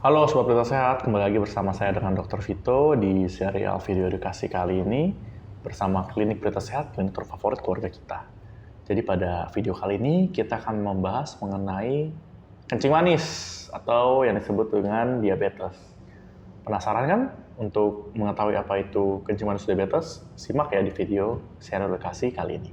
Halo Sobat Berita Sehat, kembali lagi bersama saya dengan Dr. Vito di serial video edukasi kali ini bersama Klinik Berita Sehat, klinik terfavorit keluarga kita. Jadi pada video kali ini kita akan membahas mengenai kencing manis atau yang disebut dengan diabetes. Penasaran kan untuk mengetahui apa itu kencing manis diabetes? Simak ya di video serial edukasi kali ini.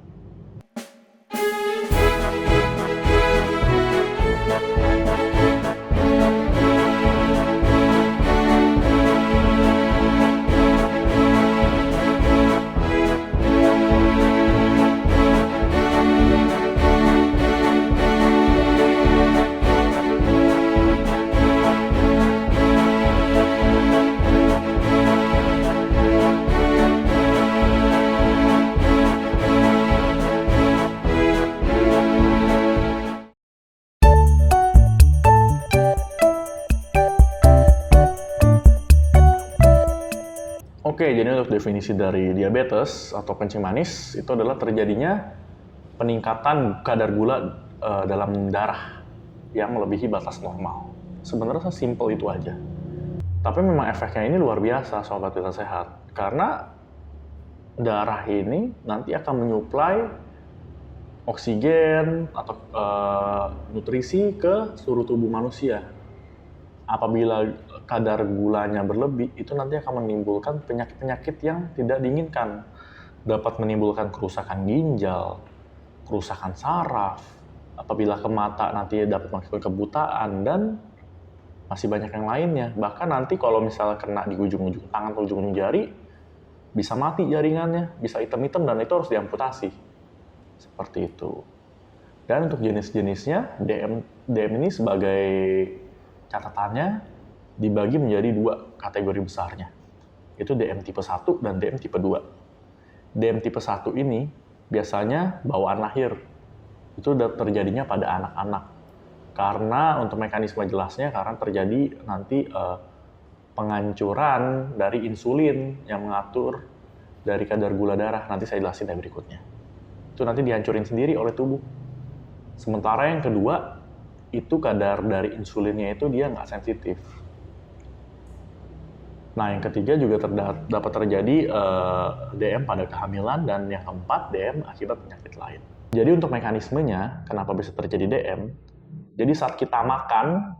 Oke, jadi untuk definisi dari diabetes atau kencing manis itu adalah terjadinya peningkatan kadar gula dalam darah yang melebihi batas normal. Sebenarnya sesimpel itu aja. Tapi memang efeknya ini luar biasa, Sobat Berita Sehat. Karena darah ini nanti akan menyuplai oksigen atau nutrisi ke seluruh tubuh manusia. Apabila kadar gulanya berlebih, itu nanti akan menimbulkan penyakit-penyakit yang tidak diinginkan. Dapat menimbulkan kerusakan ginjal, kerusakan saraf, apabila ke mata nanti dapat mengakibatkan kebutaan, dan masih banyak yang lainnya. Bahkan nanti kalau misalnya kena di ujung-ujung tangan atau ujung-ujung jari, bisa mati jaringannya, bisa hitam-hitam, dan itu harus diamputasi. Seperti itu. Dan untuk jenis-jenisnya, DM ini sebagai catatannya dibagi menjadi dua kategori besarnya. Itu DM tipe 1 dan DM tipe 2. DM tipe 1 ini biasanya bawaan lahir. Itu terjadinya pada anak-anak. Karena untuk mekanisme jelasnya, karena terjadi nanti penghancuran dari insulin yang mengatur dari kadar gula darah. Nanti saya jelasin dari berikutnya. Itu nanti dihancurin sendiri oleh tubuh. Sementara yang kedua, itu kadar dari insulinnya itu dia nggak sensitif. Nah, yang ketiga juga dapat terjadi DM pada kehamilan, dan yang keempat DM akibat penyakit lain. Jadi untuk mekanismenya, kenapa bisa terjadi DM? Jadi saat kita makan,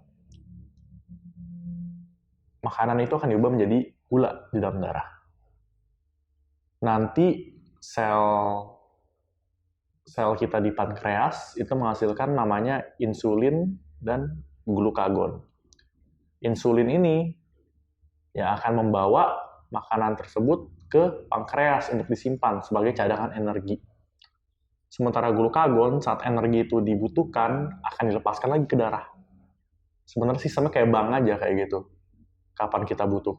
makanan itu akan diubah menjadi gula di dalam darah. Nanti sel kita di pankreas itu menghasilkan namanya insulin dan glukagon. Insulin ini yang akan membawa makanan tersebut ke pankreas untuk disimpan sebagai cadangan energi. Sementara glukagon saat energi itu dibutuhkan akan dilepaskan lagi ke darah. Sebenarnya sistemnya kayak bank aja kayak gitu. Kapan kita butuh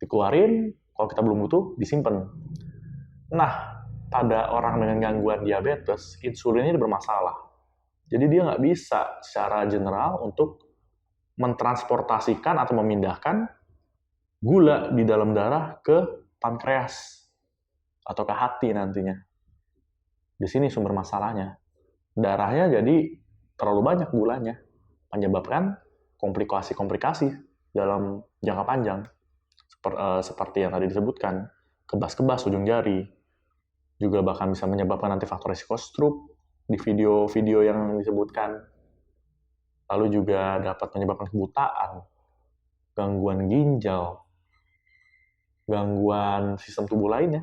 dikeluarin, kalau kita belum butuh disimpan. Nah, pada orang dengan gangguan diabetes, insulin ini bermasalah. Jadi dia nggak bisa secara general untuk mentransportasikan atau memindahkan gula di dalam darah ke pankreas atau ke hati nantinya. Di sini sumber masalahnya. Darahnya jadi terlalu banyak gulanya, menyebabkan komplikasi-komplikasi dalam jangka panjang. Seperti yang tadi disebutkan, kebas-kebas ujung jari, juga bahkan bisa menyebabkan nanti faktor risiko stroke di video-video yang disebutkan. Lalu juga dapat menyebabkan kebutaan, gangguan ginjal, gangguan sistem tubuh lainnya.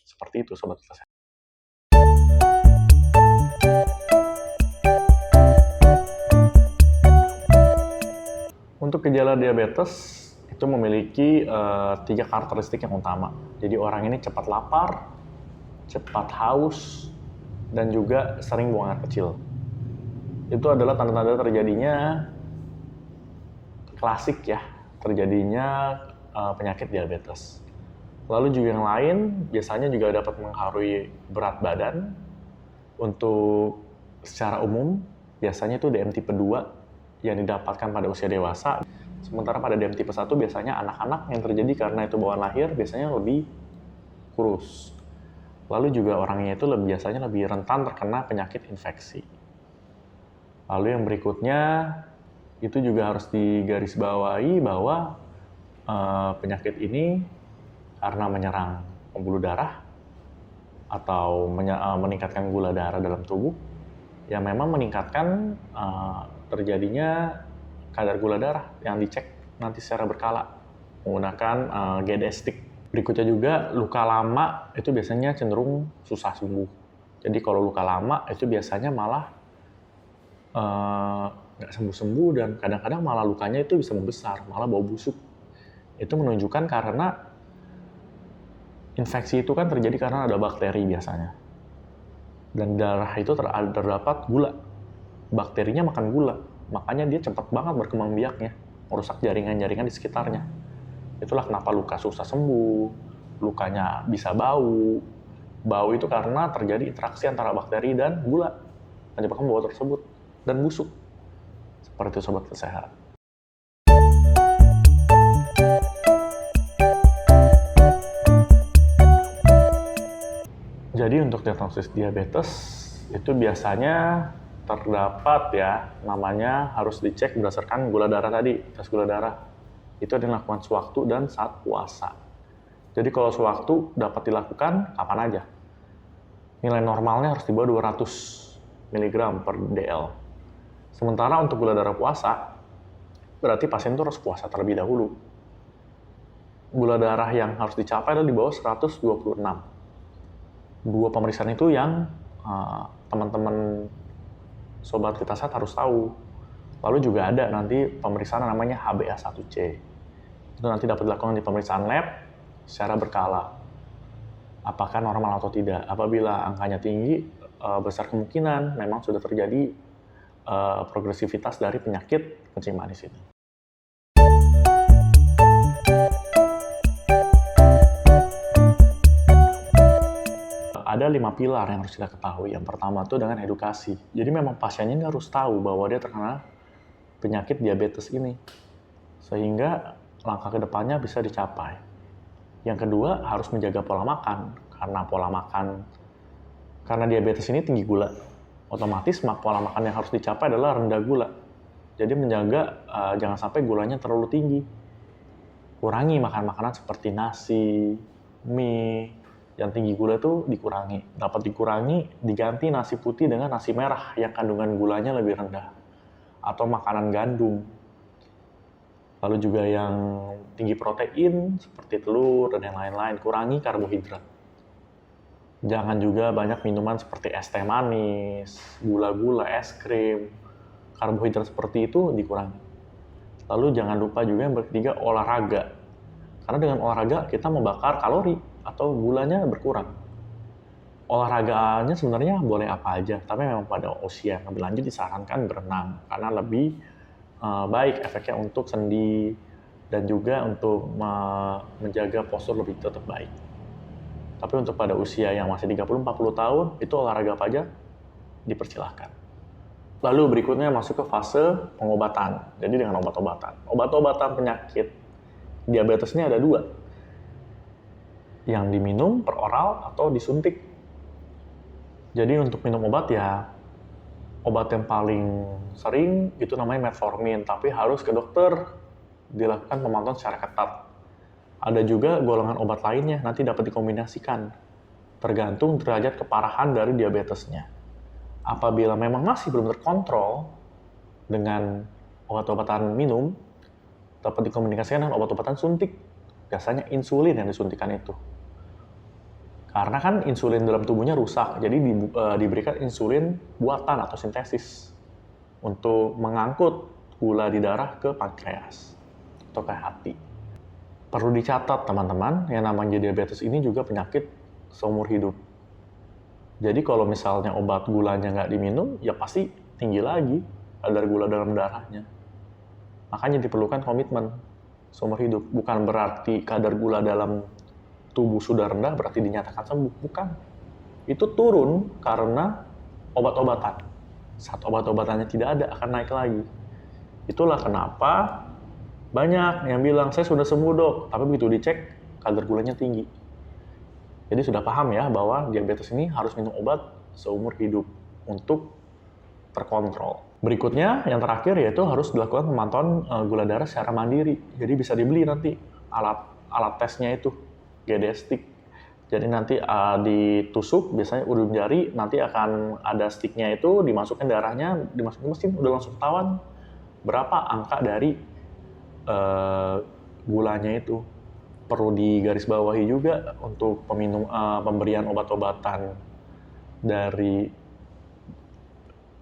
Seperti itu, Sobat Berita Sehat. Untuk gejala diabetes, itu memiliki 3 karakteristik yang utama. Jadi orang ini cepat lapar, cepat haus, dan juga sering buang air kecil. Itu adalah tanda-tanda terjadinya klasik ya, terjadinya penyakit diabetes. Lalu juga yang lain, biasanya juga dapat mengharui berat badan. Untuk secara umum, biasanya itu DM tipe 2 yang didapatkan pada usia dewasa. Sementara pada DM tipe 1 biasanya anak-anak yang terjadi karena itu bawaan lahir biasanya lebih kurus. Lalu juga orangnya itu biasanya lebih rentan terkena penyakit infeksi. Lalu yang berikutnya, Itu juga harus digarisbawahi bahwa penyakit ini karena menyerang pembuluh darah atau meningkatkan gula darah dalam tubuh, yang memang meningkatkan terjadinya kadar gula darah yang dicek nanti secara berkala menggunakan GDS stick. Berikutnya juga, luka lama itu biasanya cenderung susah sembuh. Jadi kalau luka lama itu biasanya malah nggak sembuh-sembuh dan kadang-kadang malah lukanya itu bisa membesar, malah bau busuk. Itu menunjukkan karena infeksi itu kan terjadi karena ada bakteri biasanya. Dan darah itu terdapat gula. Bakterinya makan gula, makanya dia cepat banget berkembang biaknya, merusak jaringan-jaringan di sekitarnya. Itulah kenapa luka susah sembuh, lukanya bisa bau. Bau itu karena terjadi interaksi antara bakteri dan gula, menyebabkan bau tersebut, dan busuk. Seperti itu Sobat Sehat. Jadi untuk diagnosis diabetes itu biasanya terdapat ya, namanya harus dicek berdasarkan gula darah tadi, tes gula darah. Itu dilakukan sewaktu dan saat puasa. Jadi kalau sewaktu dapat dilakukan kapan aja. Nilai normalnya harus di bawah 200 mg per dl. Sementara untuk gula darah puasa, berarti pasien itu harus puasa terlebih dahulu. Gula darah yang harus dicapai adalah di bawah 126. Dua pemeriksaan itu yang teman-teman Sobat Kita Sehat harus tahu. Lalu juga ada nanti pemeriksaan namanya HbA1c. Itu nanti dapat dilakukan di pemeriksaan lab secara berkala. Apakah normal atau tidak? Apabila angkanya tinggi, besar kemungkinan memang sudah terjadi progresivitas dari penyakit kencing manis ini. Ada 5 pilar yang harus kita ketahui. Yang pertama itu dengan edukasi. Jadi memang pasiennya ini harus tahu bahwa dia terkena penyakit diabetes ini. Sehingga langkah ke depannya bisa dicapai. Yang kedua, harus menjaga pola makan. Karena diabetes ini tinggi gula. Otomatis pola makan yang harus dicapai adalah rendah gula. Jadi menjaga jangan sampai gulanya terlalu tinggi. Kurangi makan makanan seperti nasi, mie, yang tinggi gula itu dikurangi. Dapat dikurangi, diganti nasi putih dengan nasi merah yang kandungan gulanya lebih rendah. Atau makanan gandum. Lalu juga yang tinggi protein, seperti telur dan yang lain-lain. Kurangi karbohidrat. Jangan juga banyak minuman seperti es teh manis, gula-gula, es krim. Karbohidrat seperti itu dikurangi. Lalu jangan lupa juga yang ketiga, olahraga. Karena dengan olahraga kita membakar kalori atau gulanya berkurang. Olahraganya sebenarnya boleh apa aja, tapi memang pada usia yang lebih lanjut disarankan berenang karena lebih baik efeknya untuk sendi dan juga untuk menjaga postur lebih tetap baik. Tapi untuk pada usia yang masih 30-40 tahun, itu olahraga apa aja dipersilahkan. Lalu berikutnya masuk ke fase pengobatan. Jadi dengan obat-obatan. Obat-obatan penyakit diabetes ini ada 2. Yang diminum per oral atau disuntik. Jadi untuk minum obat ya, obat yang paling sering itu namanya metformin, tapi harus ke dokter, dilakukan pemantauan secara ketat. Ada juga golongan obat lainnya, nanti dapat dikombinasikan, tergantung derajat keparahan dari diabetesnya. Apabila memang masih belum terkontrol dengan obat-obatan minum, dapat dikombinasikan dengan obat-obatan suntik, biasanya insulin yang disuntikan itu. Karena kan insulin dalam tubuhnya rusak, jadi diberikan insulin buatan atau sintesis untuk mengangkut gula di darah ke pankreas atau ke hati. Perlu dicatat teman-teman, yang namanya diabetes ini juga penyakit seumur hidup. Jadi kalau misalnya obat gulanya nggak diminum, ya pasti tinggi lagi kadar gula dalam darahnya. Makanya diperlukan komitmen seumur hidup. Bukan berarti kadar gula dalam tubuh sudah rendah berarti dinyatakan sembuh. Bukan. Itu turun karena obat-obatan. Saat obat-obatannya tidak ada, akan naik lagi. Itulah kenapa banyak yang bilang, saya sudah sembuh dok, tapi begitu dicek, kadar gulanya tinggi. Jadi sudah paham ya bahwa diabetes ini harus minum obat seumur hidup untuk terkontrol. Berikutnya, yang terakhir yaitu harus dilakukan pemantauan gula darah secara mandiri. Jadi bisa dibeli nanti alat tesnya itu, GD stick. Jadi nanti ditusuk, biasanya ujung jari, nanti akan ada sticknya itu, dimasukin darahnya, dimasukin mesin, udah langsung ketahuan berapa angka dari gulanya itu. Perlu digarisbawahi juga untuk pemberian obat-obatan dari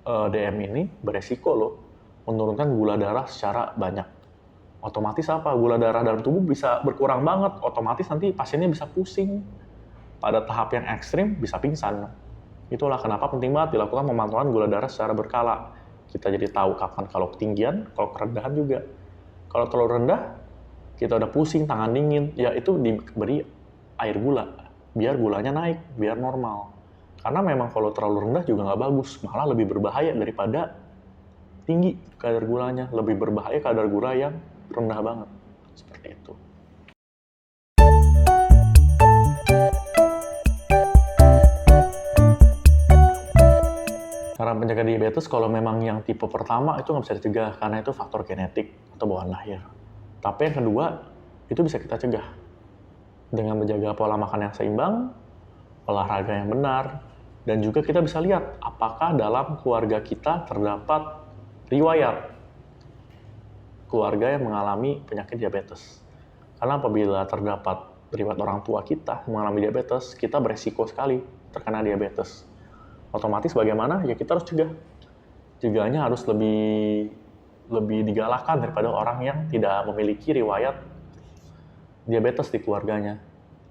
DM ini beresiko loh menurunkan gula darah secara banyak. Otomatis apa? Gula darah dalam tubuh bisa berkurang banget. Otomatis nanti pasiennya bisa pusing. Pada tahap yang ekstrim bisa pingsan. Itulah kenapa penting banget dilakukan pemantauan gula darah secara berkala. Kita jadi tahu kapan kalau ketinggian, kalau kerendahan juga. Kalau terlalu rendah, kita udah pusing, tangan dingin, ya itu diberi air gula. Biar gulanya naik, biar normal. Karena memang kalau terlalu rendah juga nggak bagus, malah lebih berbahaya daripada tinggi kadar gulanya, lebih berbahaya kadar gula yang rendah banget. Seperti itu. Cara menjaga diabetes kalau memang yang tipe pertama itu nggak bisa dicegah karena itu faktor genetik atau bawaan lahir. Tapi yang kedua, itu bisa kita cegah dengan menjaga pola makan yang seimbang, olahraga yang benar, dan juga kita bisa lihat apakah dalam keluarga kita terdapat riwayat keluarga yang mengalami penyakit diabetes. Karena apabila terdapat riwayat orang tua kita mengalami diabetes, kita beresiko sekali terkena diabetes. Otomatis bagaimana? Ya kita harus cegah. Cegahnya harus lebih digalakkan daripada orang yang tidak memiliki riwayat diabetes di keluarganya.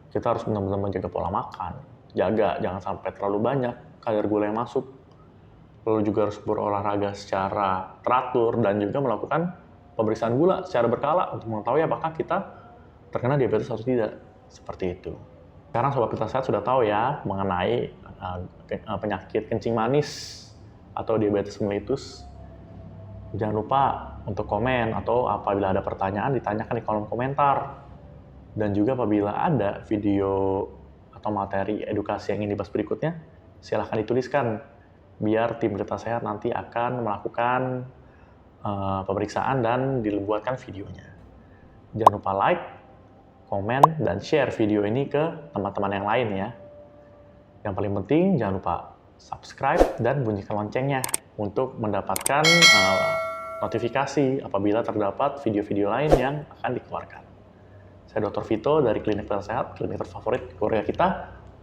Kita harus benar-benar menjaga pola makan. Jaga, jangan sampai terlalu banyak kadar gula yang masuk. Lalu juga harus berolahraga secara teratur dan juga melakukan pemeriksaan gula secara berkala untuk mengetahui apakah kita terkena diabetes atau tidak. Seperti itu. Sekarang Sobat Pita Sehat sudah tahu ya mengenai penyakit kencing manis atau diabetes mellitus. Jangan lupa untuk komen atau apabila ada pertanyaan ditanyakan di kolom komentar. Dan juga apabila ada video atau materi edukasi yang ingin dibahas berikutnya, silahkan dituliskan biar tim Pita Sehat nanti akan melakukan pemeriksaan dan dibuatkan videonya. Jangan lupa like, komen, dan share video ini ke teman-teman yang lain ya. Yang paling penting jangan lupa subscribe dan bunyikan loncengnya untuk mendapatkan notifikasi apabila terdapat video-video lain yang akan dikeluarkan. Saya Dr. Vito dari Klinik Pita Sehat, klinik terfavorit keluarga kita,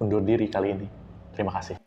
undur diri kali ini. Terima kasih.